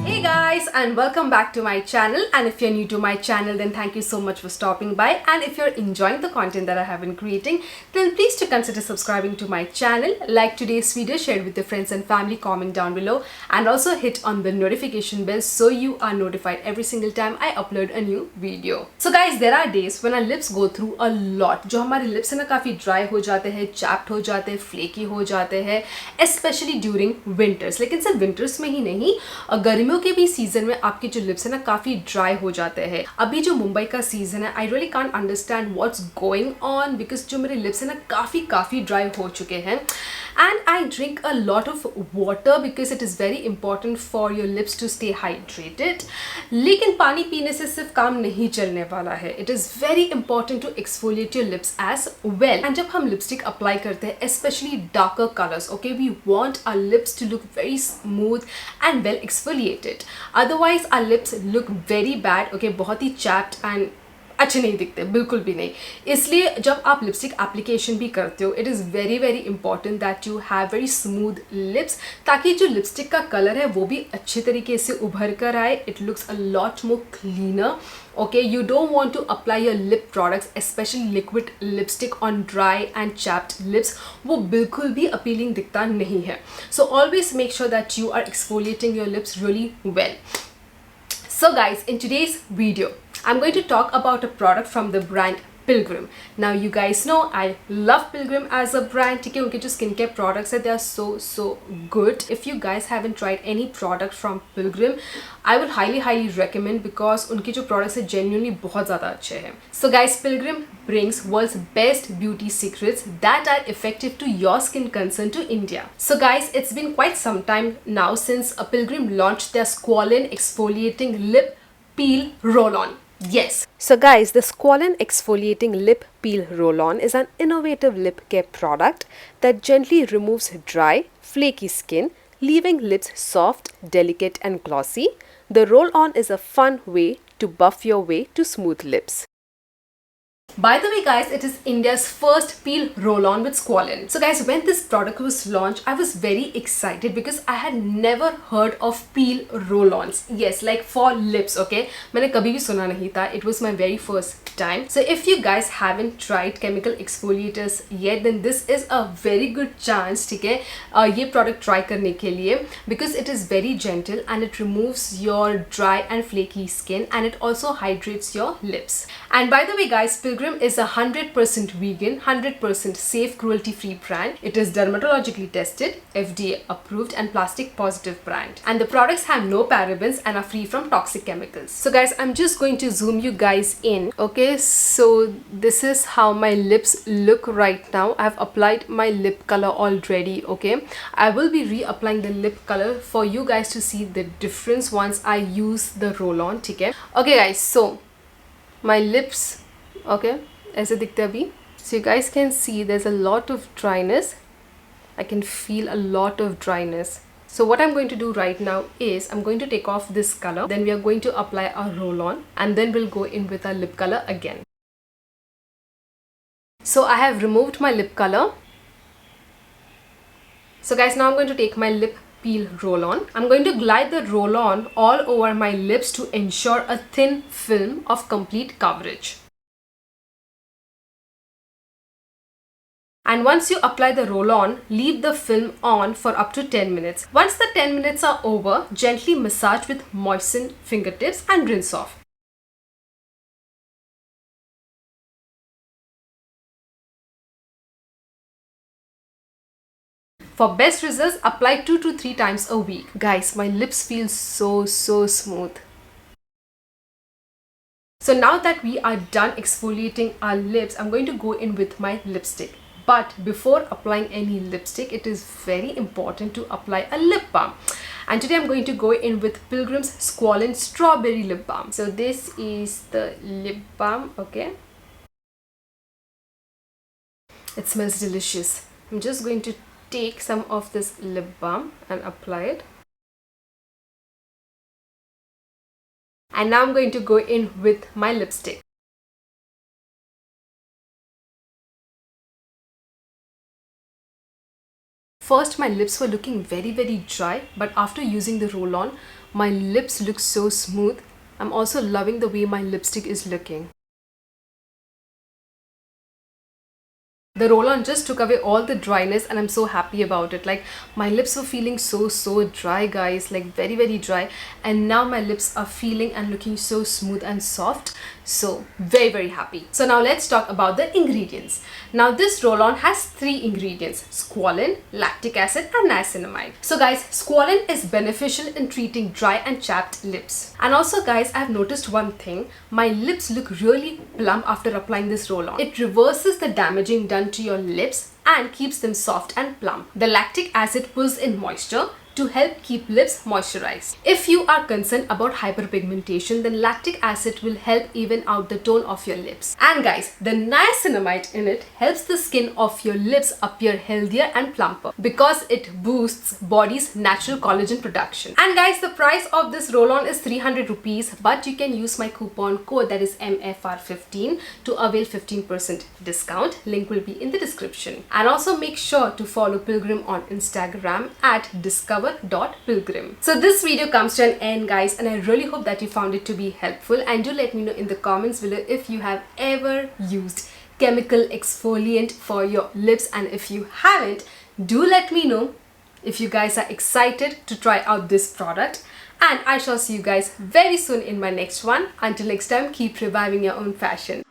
Hey guys, and welcome back to my channel. And if you're new to my channel, then thank you so much for stopping by. And if you're enjoying the content that I have been creating, then please to consider subscribing to my channel, like today's video, share it with your friends and family, comment down below, and also hit on the notification bell so you are notified every single time I upload a new video. So guys, there are days when our lips go through a lot. जो हमारे lips है ना काफी dry हो जाते हैं, chapped हो जाते हैं, flaky हो जाते हैं, especially during winters. लेकिन सिर्फ winters में ही नहीं, गर्मियों के भी सीजन में आपके जो लिप्स है ना काफी ड्राई हो जाते हैं. अभी जो मुंबई का सीजन है, I really can't understand what's going on because जो मेरे लिप्स है ना काफी ड्राई हो चुके हैं. And I drink a lot of water because it is very important for your lips to stay hydrated. लेकिन पानी पीने से सिर्फ काम नहीं चलने वाला है. It is very important to exfoliate your lips as well. And जब हम लिपस्टिक अप्लाई करते हैं, specially darker colours, okay, we want our lips to look very smooth and well exfoliated. Otherwise our lips look very bad, okay, बहुत ही chapped and अच्छे नहीं दिखते, बिल्कुल भी नहीं. इसलिए जब आप लिपस्टिक एप्लीकेशन भी करते हो, it is very important that you have very smooth lips, ताकि जो लिपस्टिक का कलर है वो भी अच्छे तरीके से उभर कर आए. It looks a lot more cleaner. Okay, you don't want to apply your lip products, especially liquid lipstick, on dry and chapped lips. वो बिल्कुल भी appealing दिखता नहीं है. So always make sure that you are exfoliating your lips really well. So guys, in today's video, I'm going to talk about a product from the brand PILGRIM. Now you guys know I love PILGRIM as a brand. ठीक है, उनके जो skin care products है, they are so good. If you guys haven't tried any product from PILGRIM, I would highly recommend because उनके जो products है genuinely बहुत ज़्यादा अच्छे हैं. So guys, PILGRIM brings world's best beauty secrets that are effective to your skin concern to India. So guys, it's been quite some time now since PILGRIM launched their Squalane exfoliating lip peel roll-on. Yes. So guys, the Squalane exfoliating lip peel roll-on is an innovative lip care product that gently removes dry, flaky skin, leaving lips soft, delicate and glossy. The roll-on is a fun way to buff your way to smooth lips. By the way guys, it is India's first peel roll-on with Squalane. So guys, when this product was launched, I was very excited because I had never heard of peel roll-ons. Yes, like for lips, okay? मैंने कभी भी सुना नहीं था. It was my very first time. So if you guys haven't tried chemical exfoliators yet, then this is a very good chance, ठीक है, ये product try करने के लिए, because it is very gentle and it removes your dry and flaky skin and it also hydrates your lips. And by the way guys, PILGRIM is a 100% vegan, 100% safe, cruelty-free brand. It is dermatologically tested, FDA approved and plastic positive brand. And the products have no parabens and are free from toxic chemicals. So guys, I'm just going to zoom you guys in. Okay, so this is how my lips look right now. I've applied my lip color already, okay? I will be reapplying the lip color for you guys to see the difference once I use the roll-on, okay? Okay guys, so my lips, okay, ऐसे दिखते अभी. So you guys can see there's a lot of dryness. I can feel a lot of dryness. So what I'm going to do right now is I'm going to take off this color, then we are going to apply our roll-on and then we'll go in with our lip color again. So I have removed my lip color. So guys, now I'm going to take my lip peel roll-on. I'm going to glide the roll-on all over my lips to ensure a thin film of complete coverage. And once you apply the roll-on, leave the film on for up to 10 minutes. Once the 10 minutes are over, gently massage with moistened fingertips and rinse off. For best results, apply 2 to 3 times a week. Guys, my lips feel so smooth. So now that we are done exfoliating our lips, I'm going to go in with my lipstick. But before applying any lipstick, it is very important to apply a lip balm. And today I'm going to go in with PILGRIM's Squalane Strawberry Lip Balm. So this is the lip balm, okay? It smells delicious. I'm just going to take some of this lip balm and apply it. And now I'm going to go in with my lipstick. first my lips were looking very dry, but after using the roll-on, my lips look so smooth. I'm also loving the way my lipstick is looking. The roll-on just took away all the dryness and I'm so happy about it. Like, my lips were feeling so dry, guys, like very dry, and now my lips are feeling and looking so smooth and soft. So very happy. So now let's talk about the ingredients. Now this roll-on has 3 ingredients: squalane, lactic acid and niacinamide. So guys, squalane is beneficial in treating dry and chapped lips. And also guys, I've noticed one thing: my lips look really plump after applying this roll-on. It reverses the damaging done to your lips and keeps them soft and plump. The lactic acid pulls in moisture to help keep lips moisturized. If you are concerned about hyperpigmentation, then lactic acid will help even out the tone of your lips. And guys, the niacinamide in it helps the skin of your lips appear healthier and plumper because it boosts body's natural collagen production. And guys, the price of this roll-on is 300 rupees, but you can use my coupon code, that is MFR15, to avail 15% discount. Link will be in the description. And also make sure to follow Pilgrim on Instagram at discover.pilgrim. So this video comes to an end, guys, and I really hope that you found it to be helpful, and do let me know in the comments below if you have ever used chemical exfoliant for your lips, and if you haven't, do let me know if you guys are excited to try out this product. And I shall see you guys very soon in my next one. Until next time, keep reviving your own fashion.